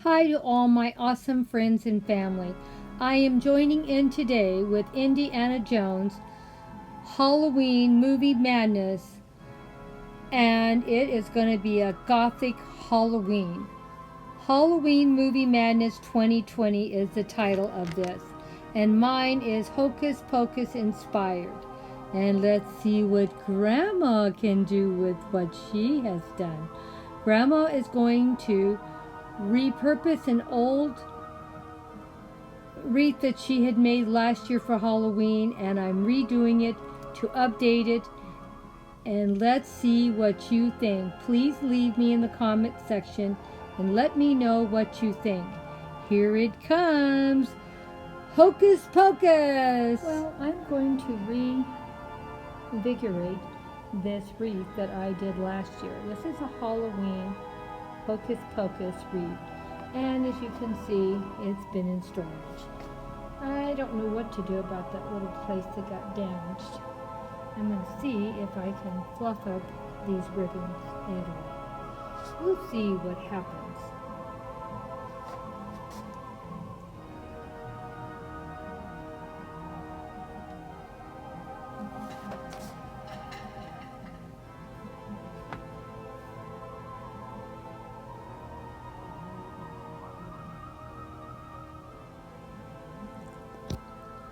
Hi to all my awesome friends and family. I am joining in today with Indiana Jones Halloween Movie Madness, and it is going to be a gothic Halloween. Halloween Movie Madness 2020 is the title of this, and mine is Hocus Pocus inspired. And let's see what Grandma can do with what she has done. Grandma is going to repurpose an old wreath that she had made last year for Halloween, and I'm redoing it to update it. And let's see what you think. Please leave me in the comment section and let me know what you think. Here it comes. Hocus Pocus! Well, I'm going to reinvigorate this wreath that I did last year. This is a Halloween Hocus Pocus wreath, and as you can see, it's been in storage. I don't know what to do about that little place that got damaged. I'm going to see if I can fluff up these ribbons at all. We'll see what happens.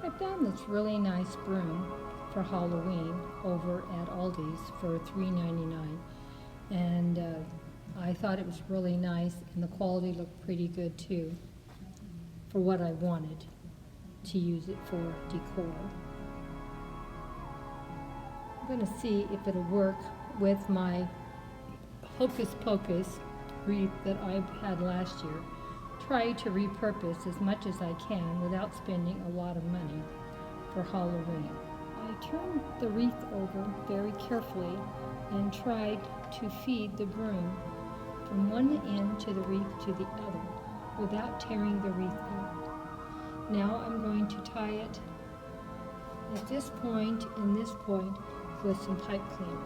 I found this really nice broom for Halloween over at Aldi's for $3.99, and I thought it was really nice, and the quality looked pretty good too for what I wanted to use it for decor. I'm going to see if it'll work with my Hocus Pocus wreath that I had last year. Try to repurpose as much as I can without spending a lot of money for Halloween. I turned the wreath over very carefully and tried to feed the broom from one end to the wreath to the other without tearing the wreath out. Now I'm going to tie it at this point and this point with some pipe cleaner,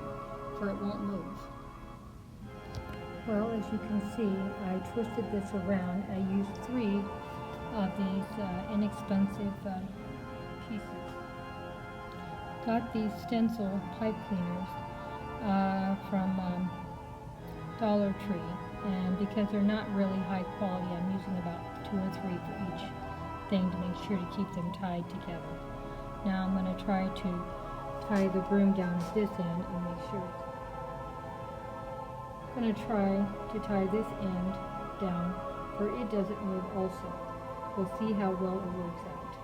for it won't move. Well, as you can see, I twisted this around. I used 3 of these inexpensive pieces. Got these stencil pipe cleaners from Dollar Tree, and because they're not really high quality, I'm using about 2 or 3 for each thing to make sure to keep them tied together. Now I'm going to try to tie the broom down at this end and make sure I'm going to try to tie this end down where it doesn't move also. We'll see how well it works out.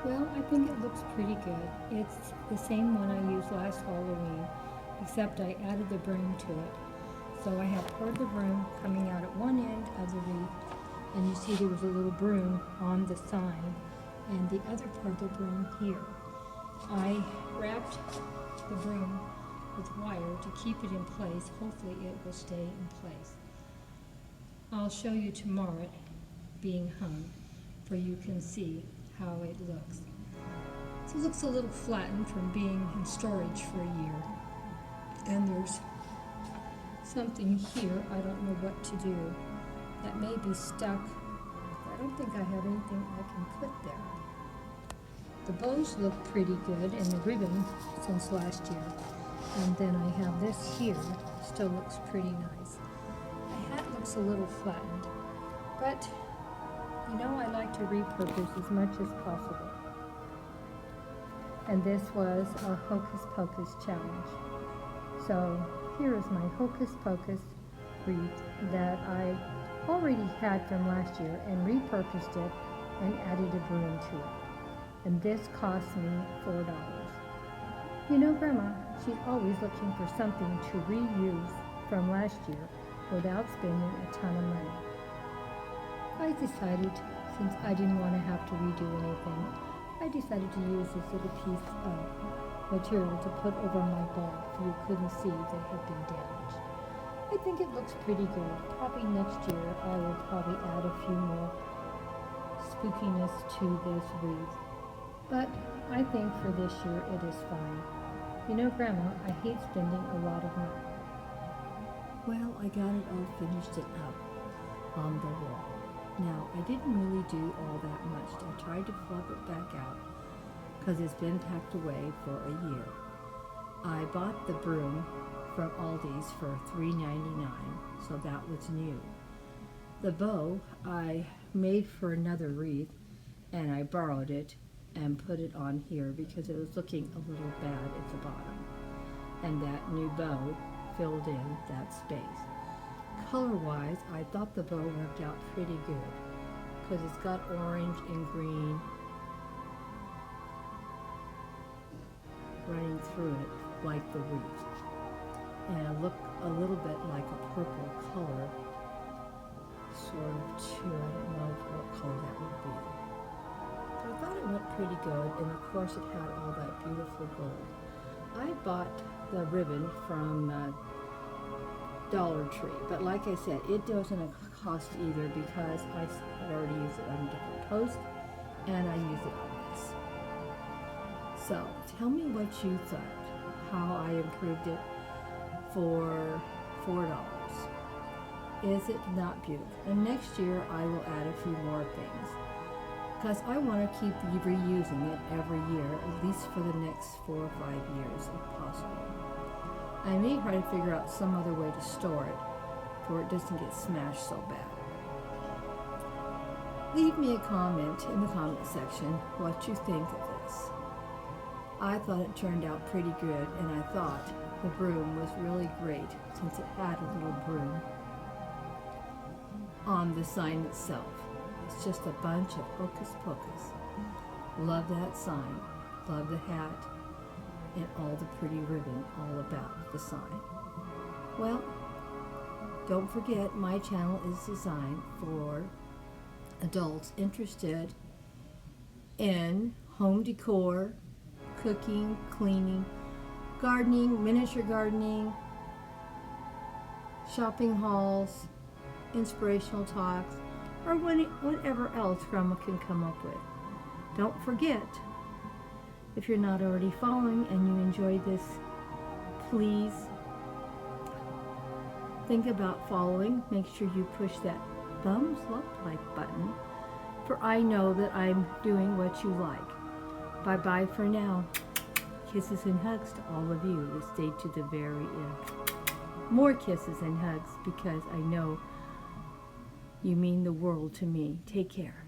Well, I think it looks pretty good. It's the same one I used last Halloween, except I added the broom to it. So I have part of the broom coming out at one end of the wreath, and you see there was a little broom on the sign, and the other part of the broom here. I wrapped the broom with wire to keep it in place. Hopefully it will stay in place. I'll show you tomorrow it being hung, for you can see how it looks. So it looks a little flattened from being in storage for a year. And there's something here, I don't know what to do, that may be stuck. I don't think I have anything I can put there. The bows look pretty good, and the ribbon since last year. And then I have this here, still looks pretty nice. The hat looks a little flattened, but you know I like to repurpose as much as possible. And this was a Hocus Pocus challenge. So here is my Hocus Pocus wreath that I already had from last year and repurposed it and added a broom to it. And this cost me $4. You know, Grandma, she's always looking for something to reuse from last year without spending a ton of money. I decided, since I didn't want to have to redo anything, I decided to use this little piece of material to put over my bulb so you couldn't see that it had been damaged. I think it looks pretty good. Probably next year I will probably add a few more spookiness to this wreath. But I think for this year it is fine. You know, Grandma, I hate spending a lot of money. Well, I got it all finished it up on the wall. Now, I didn't really do all that much. I tried to flub it back out because it's been packed away for a year. I bought the broom from Aldi's for $3.99, so that was new. The bow I made for another wreath, and I borrowed it and put it on here because it was looking a little bad at the bottom. And that new bow filled in that space. Color-wise, I thought the bow worked out pretty good because it's got orange and green running through it like the wreath. And it looked a little bit like a purple color, sort of too. I don't know what color that would be. But I thought it went pretty good, and of course it had all that beautiful gold. I bought the ribbon from Dollar Tree, but like I said, it doesn't cost either because I had already used it on a different post, and I use it on this. So tell me what you thought, how I improved it for $4. Is it not beautiful? And next year I will add a few more things because I want to keep reusing it every year, at least for the next 4 or 5 years if possible. I may try to figure out some other way to store it so it doesn't get smashed so bad. Leave me a comment in the comment section what you think of this. I thought it turned out pretty good, and I thought the broom was really great since it had a little broom on the sign itself. It's just a bunch of Hocus Pocus. Love that sign, love the hat, and all the pretty ribbon all about the sign. Well, don't forget my channel is designed for adults interested in home decor, cooking, cleaning, gardening, miniature gardening, shopping hauls, inspirational talks, or whatever else Grandma can come up with. Don't forget, if you're not already following and you enjoyed this, please think about following. Make sure you push that thumbs up like button, for I know that I'm doing what you like. Bye-bye for now. Kisses and hugs to all of you that stayed to the very end. More kisses and hugs because I know you mean the world to me. Take care.